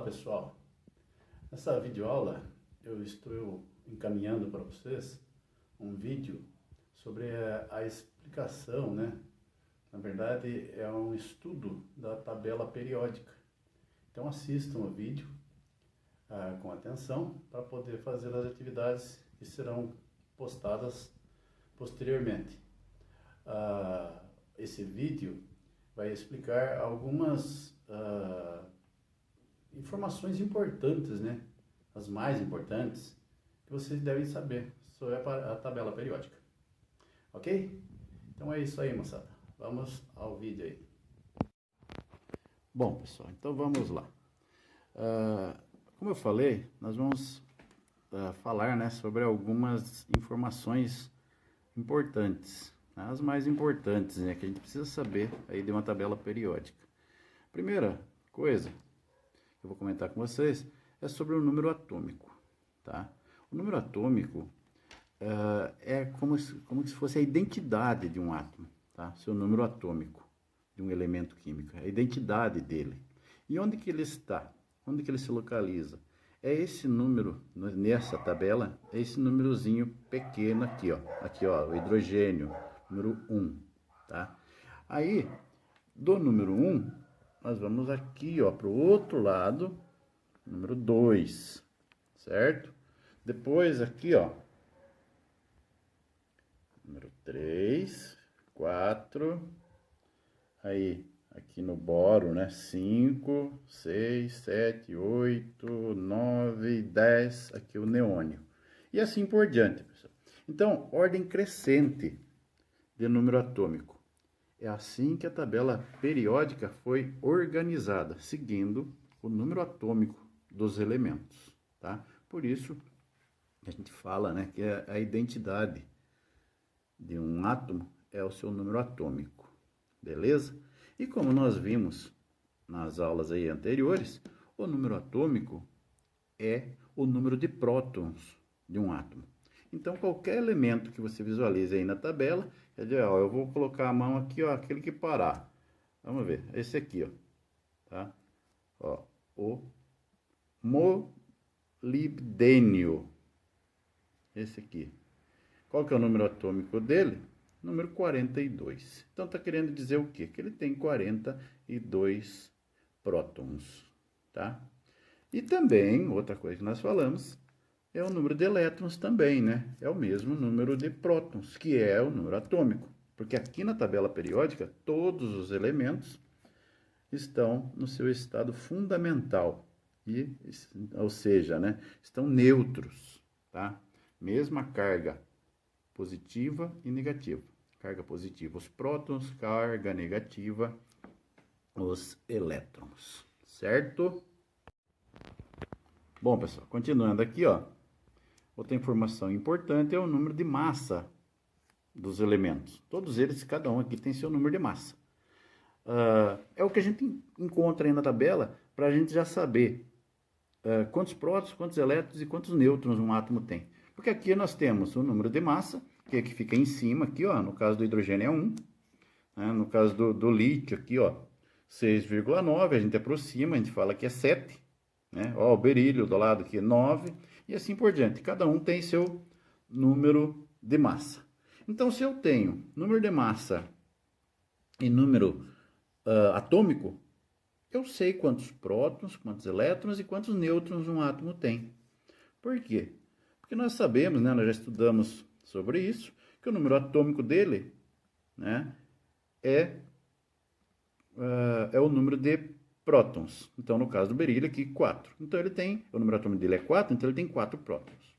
pessoal, nessa videoaula eu estou encaminhando para vocês um vídeo sobre a explicação, né? Na verdade é um estudo da tabela periódica. Então assistam o vídeo com atenção para poder fazer as atividades que serão postadas posteriormente. Esse vídeo vai explicar algumas informações importantes, né? As mais importantes que vocês devem saber sobre a tabela periódica. Ok? Então é isso aí, moçada. Vamos ao vídeo aí. Bom, pessoal, então vamos lá. Como eu falei, nós vamos falar, né, sobre algumas informações importantes, né, as mais importantes, né, que a gente precisa saber aí de uma tabela periódica. Primeira coisa que eu vou comentar com vocês é sobre o número atômico, tá? O número atômico é como se fosse a identidade de um átomo, tá? Seu número atômico de um elemento químico, a identidade dele. E onde que ele está? Onde que ele se localiza? É esse número, nessa tabela, é esse númerozinho pequeno aqui, ó. Aqui, ó, o hidrogênio, número 1, tá? Aí, do número 1, nós vamos aqui, ó, para o outro lado, número 2, certo? Depois aqui, ó, número 3, 4, aí aqui no boro, né, 5, 6, 7, 8, 9, 10, aqui o neônio. E assim por diante, pessoal. Então, ordem crescente de número atômico. É assim que a tabela periódica foi organizada, seguindo o número atômico dos elementos, tá? Por isso, a gente fala, né, que a identidade de um átomo é o seu número atômico, beleza? E como nós vimos nas aulas aí anteriores, o número atômico é o número de prótons de um átomo. Então, qualquer elemento que você visualize aí na tabela, quer dizer, ó, eu vou colocar a mão aqui, ó, aquele que parar. Vamos ver, esse aqui, ó, tá? Ó, o molibdênio. Esse aqui. Qual que é o número atômico dele? Número 42. Então, está querendo dizer o quê? Que ele tem 42 prótons, tá? E também, outra coisa que nós falamos, é o número de elétrons também, né? É o mesmo número de prótons, que é o número atômico. Porque aqui na tabela periódica, todos os elementos estão no seu estado fundamental. Ou seja, né? Estão neutros, tá? Mesma carga positiva e negativa. Carga positiva, os prótons, carga negativa, os elétrons, certo? Bom, pessoal, continuando aqui, ó, outra informação importante é o número de massa dos elementos. Todos eles, cada um aqui tem seu número de massa. É o que a gente encontra aí na tabela para a gente já saber quantos prótons, quantos elétrons e quantos nêutrons um átomo tem. Porque aqui nós temos o número de massa, que é que fica em cima aqui, ó, no caso do hidrogênio é 1, né? No caso do lítio aqui, ó, 6,9, a gente aproxima, a gente fala que é 7, né? Ó, o berílio do lado aqui é 9, e assim por diante. Cada um tem seu número de massa. Então, se eu tenho número de massa e número atômico, eu sei quantos prótons, quantos elétrons e quantos nêutrons um átomo tem. Por quê? Porque nós sabemos, né, nós já estudamos sobre isso, que o número atômico dele, né, é o número de prótons. Então, no caso do berílio aqui, 4. Então, o número atômico dele é 4, então ele tem 4 prótons.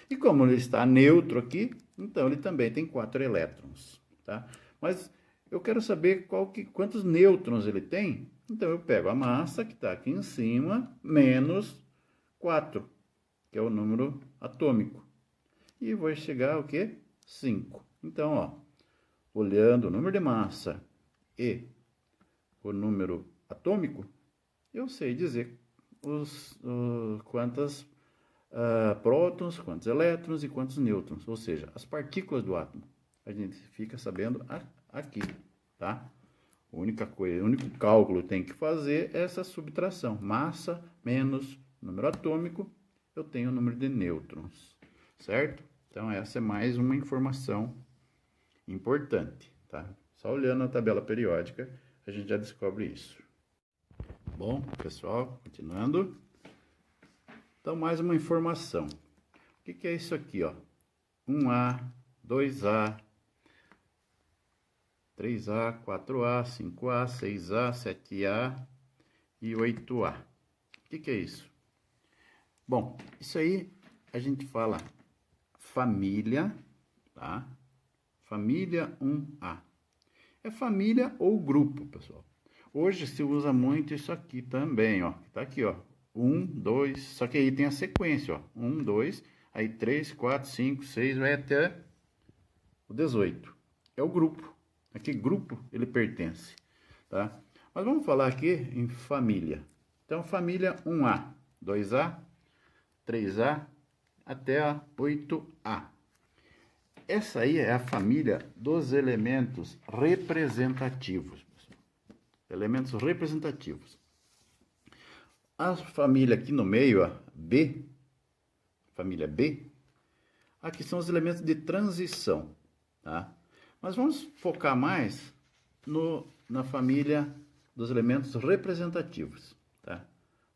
E como ele está neutro aqui, então ele também tem 4 elétrons, tá? Mas eu quero saber quantos nêutrons ele tem. Então, eu pego a massa que está aqui em cima, menos 4, que é o número atômico. E vou chegar ao quê? 5. Então, ó, olhando o número de massa e o número atômico, eu sei dizer quantas prótons, quantos elétrons e quantos nêutrons, ou seja, as partículas do átomo. A gente fica sabendo aqui, tá? A única coisa, o único cálculo que tem que fazer é essa subtração. Massa menos número atômico, eu tenho o número de nêutrons, certo? Então, essa é mais uma informação importante, tá? Só olhando a tabela periódica, a gente já descobre isso. Bom, pessoal, continuando. Então, mais uma informação. O que é isso aqui, ó? 1A, 2A, 3A, 4A, 5A, 6A, 7A e 8A. O que é isso? Bom, isso aí a gente fala família, tá? Família 1A. É família ou grupo, pessoal. Hoje se usa muito isso aqui também, ó. Tá aqui, ó. 1, 2, só que aí tem a sequência, ó. 1, 2, aí 3, 4, 5, 6, vai até o 18. É o grupo. A que grupo ele pertence, tá? Mas vamos falar aqui em família. Então, família 1A, 2A, 3A, até a 8A. Essa aí é a família dos elementos representativos. Elementos representativos. A família aqui no meio, ó, B, família B, aqui são os elementos de transição, tá? Mas vamos focar mais na família dos elementos representativos, tá?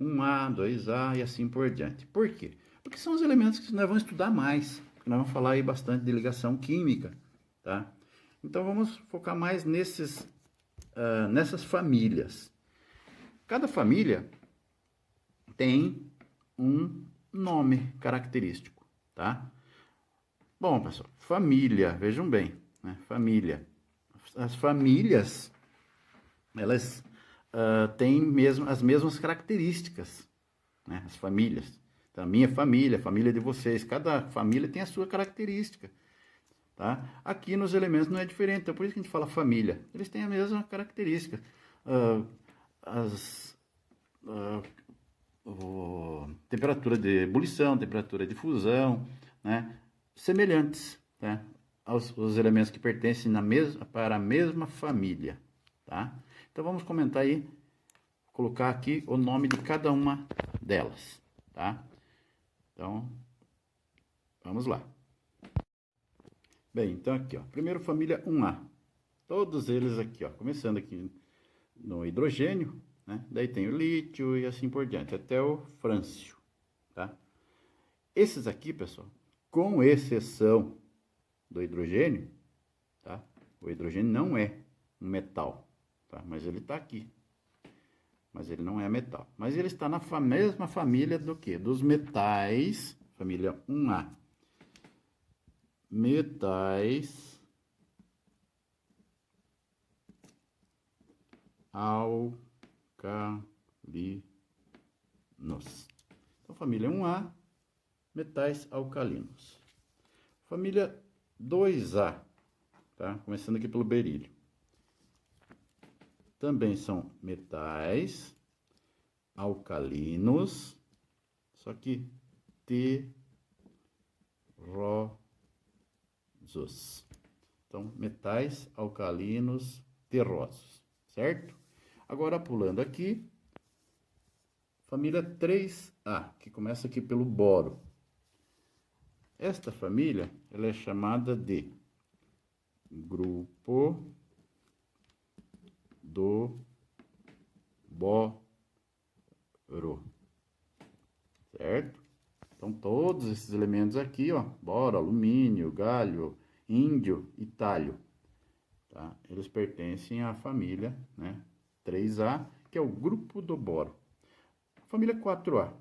1A, 2A e assim por diante. Por quê? Porque são os elementos que nós vamos estudar mais. Nós vamos falar aí bastante de ligação química, tá? Então, vamos focar mais nessas famílias. Cada família tem um nome característico, tá? Bom, pessoal, família, vejam bem, né? Família. As famílias, elas têm as mesmas características, né? As famílias. Então, a minha família, a família de vocês, cada família tem a sua característica, tá? Aqui nos elementos não é diferente, então por isso que a gente fala família. Eles têm a mesma característica. Temperatura de ebulição, temperatura de fusão, né? Semelhantes, né? Aos elementos que pertencem para a mesma família, tá? Então vamos comentar aí, colocar aqui o nome de cada uma delas, tá? Então, vamos lá. Bem, então aqui, ó, primeiro família 1A. Todos eles aqui, ó, começando aqui no hidrogênio, né? Daí tem o lítio e assim por diante, até o frâncio, tá? Esses aqui, pessoal, com exceção do hidrogênio, tá? O hidrogênio não é um metal, tá? Mas ele está aqui. Mas ele não é metal. Mas ele está na mesma família do que? Dos metais, família 1A. Metais alcalinos. Então, família 1A, metais alcalinos. Família 2A, tá? Começando aqui pelo berílio. Também são metais alcalinos, só que terrosos. Então, metais alcalinos terrosos, certo? Agora, pulando aqui, família 3A, que começa aqui pelo boro. Esta família, ela é chamada de grupo do boro, certo? Então, todos esses elementos aqui, ó, boro, alumínio, galho, índio e talho, tá? Eles pertencem à família, né, 3A, que é o grupo do boro. Família 4A,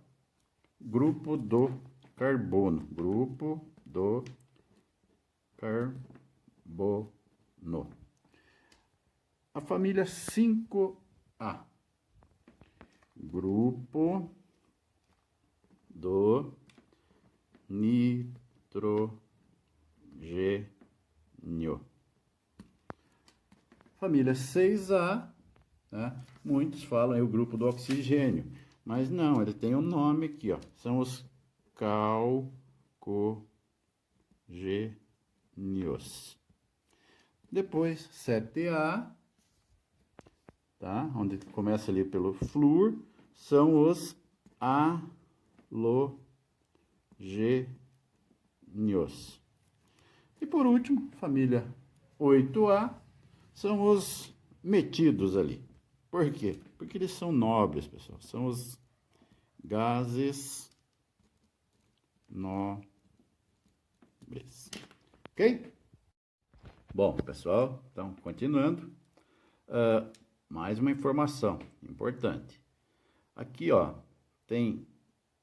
grupo do carbono, grupo do carbono. A família 5A, grupo do nitrogênio. Família 6A, né? Muitos falam é o grupo do oxigênio, mas não, ele tem um nome aqui, ó, são os calcogênios. Depois 7A, tá? Onde começa ali pelo flúor, são os halogênios. E por último, família 8A, são os metidos ali. Por quê? Porque eles são nobres, pessoal. São os gases nobres. Ok? Bom, pessoal, então, continuando. Mais uma informação importante. Aqui, ó, tem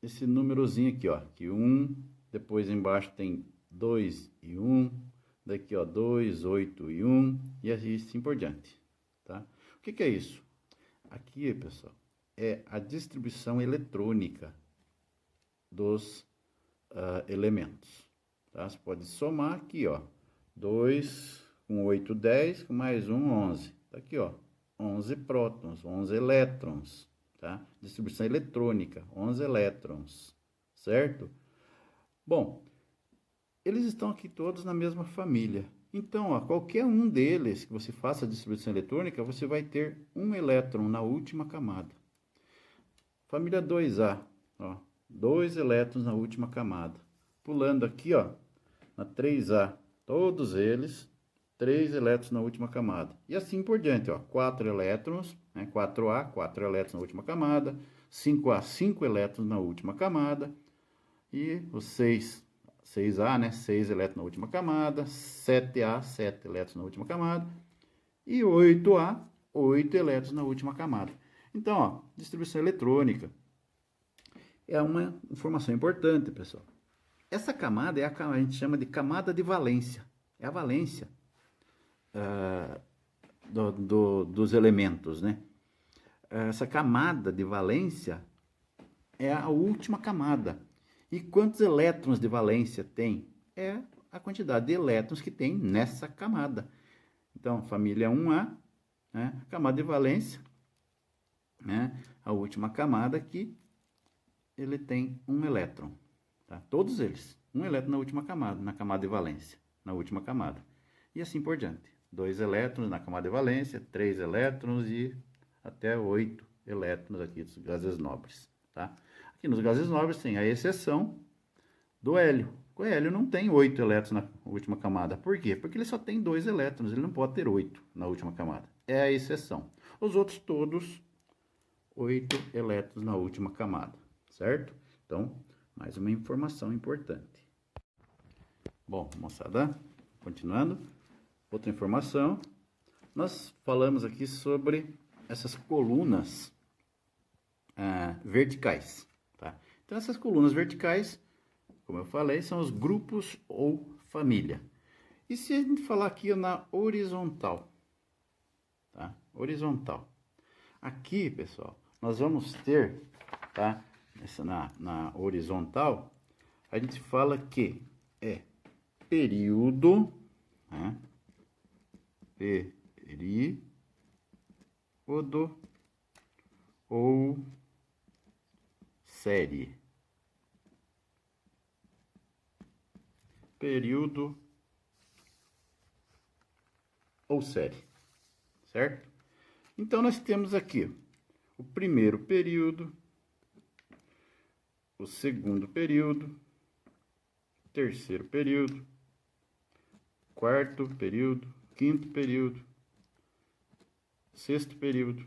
esse númerozinho aqui, ó. Que 1, depois embaixo tem 2 e 1. Daqui, ó, 2, 8 e 1. E assim por diante, tá? O que é isso? Aqui, pessoal, é a distribuição eletrônica dos elementos, tá? Você pode somar aqui, ó, 2 com 8, 10, com mais 1, 11. Tá aqui, ó, 11 prótons, 11 elétrons, tá? Distribuição eletrônica, 11 elétrons, certo? Bom, eles estão aqui todos na mesma família. Então, ó, qualquer um deles que você faça a distribuição eletrônica, você vai ter um elétron na última camada. Família 2A, ó, 2 elétrons na última camada. Pulando aqui, ó, na 3A, todos eles, 3 elétrons na última camada. E assim por diante, ó, 4 elétrons, né, 4A, 4 elétrons na última camada, 5A, 5 elétrons na última camada, e os 6A, né, 6 elétrons na última camada, 7A, 7 elétrons na última camada, e 8A, 8 elétrons na última camada. Então, ó, distribuição eletrônica é uma informação importante, pessoal. Essa camada é a gente chama de camada de valência. É a valência dos elementos, né? Essa camada de valência é a última camada. E quantos elétrons de valência tem? É a quantidade de elétrons que tem nessa camada. Então, família 1A, né? Camada de valência, né? A última camada aqui, ele tem um elétron. Tá? Todos eles, um elétron na última camada, na camada de valência, na última camada. E assim por diante. 2 elétrons na camada de valência, 3 elétrons e até 8 elétrons aqui dos gases nobres. Tá? Aqui nos gases nobres tem a exceção do hélio. O hélio não tem 8 elétrons na última camada. Por quê? Porque ele só tem 2 elétrons, ele não pode ter 8 na última camada. É a exceção. Os outros todos, 8 elétrons na última camada, certo? Então, mais uma informação importante. Bom, moçada, continuando, outra informação. Nós falamos aqui sobre essas colunas verticais, tá? Então, essas colunas verticais, como eu falei, são os grupos ou família. E se a gente falar aqui na horizontal, tá? Horizontal. Aqui, pessoal, nós vamos ter, tá? Na horizontal, a gente fala que é período, né? Período ou série. Período ou série, certo? Então, nós temos aqui o primeiro período, o segundo período, terceiro período, quarto período, quinto período, sexto período,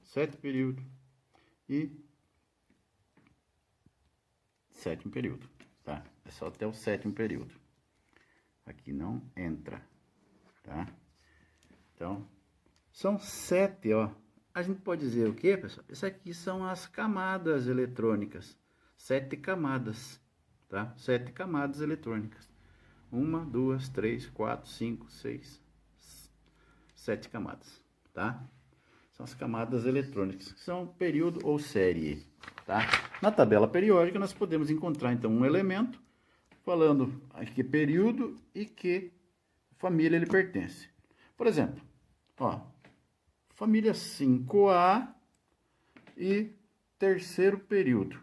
sétimo período e sétimo período, tá? É só até o sétimo período. Aqui não entra, tá? Então, são 7, ó. A gente pode dizer o quê, pessoal? Isso aqui são as camadas eletrônicas. 7 camadas, tá? 7 camadas eletrônicas. 1, 2, 3, 4, 5, 6, 7 camadas, tá? São as camadas eletrônicas, que são período ou série, tá? Na tabela periódica, nós podemos encontrar, então, um elemento, falando aqui período e que família ele pertence. Por exemplo, ó, família 5A e terceiro período.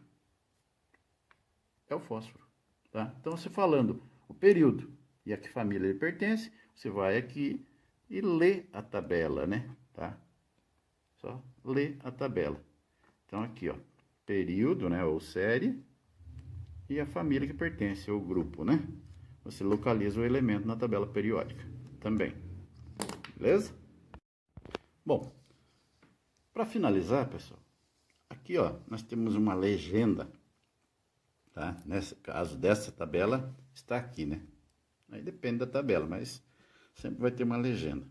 É o fósforo, tá? Então, você falando o período e a que família ele pertence, você vai aqui e lê a tabela, né? Tá? Só ler a tabela. Então, aqui, ó, período, né, ou série, e a família que pertence ao grupo, né? Você localiza o elemento na tabela periódica também. Beleza? Bom, para finalizar, pessoal, aqui, ó, nós temos uma legenda, tá? Nesse caso dessa tabela, está aqui, né? Aí depende da tabela, mas sempre vai ter uma legenda.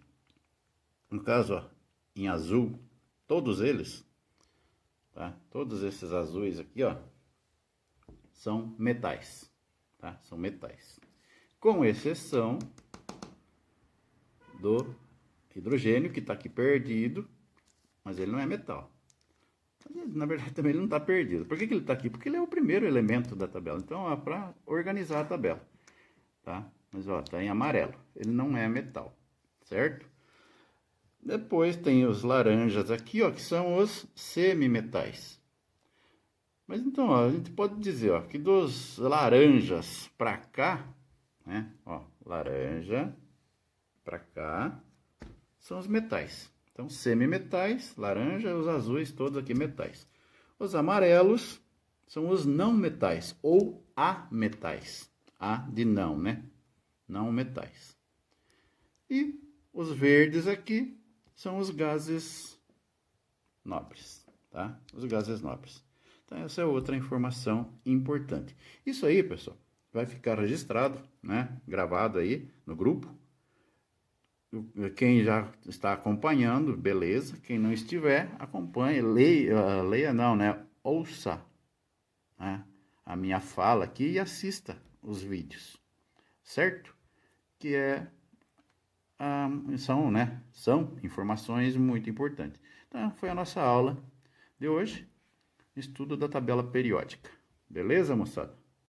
No caso, ó, em azul, todos eles, tá? Todos esses azuis aqui, ó, são metais, tá? São metais. Com exceção do hidrogênio, que está aqui perdido, mas ele não é metal. Na verdade, também ele não está perdido. Por que ele está aqui? Porque ele é o primeiro elemento da tabela. Então, é para organizar a tabela, tá? Mas, ó, tá em amarelo. Ele não é metal, certo? Depois tem os laranjas aqui, ó, que são os semimetais. Mas então, ó, a gente pode dizer, ó, que dos laranjas para cá, né? Ó, laranja para cá são os metais. Então, semimetais, laranja, os azuis, todos aqui metais. Os amarelos são os não metais ou ametais. A de não, né? Não metais. E os verdes aqui são os gases nobres, tá? Os gases nobres. Então, essa é outra informação importante. Isso aí, pessoal, vai ficar registrado, né? Gravado aí no grupo. Quem já está acompanhando, beleza. Quem não estiver, acompanhe, leia não, né? Ouça, né, a minha fala aqui e assista os vídeos, certo? Que são informações muito importantes. Então, foi a nossa aula de hoje, estudo da tabela periódica. Beleza, moçada?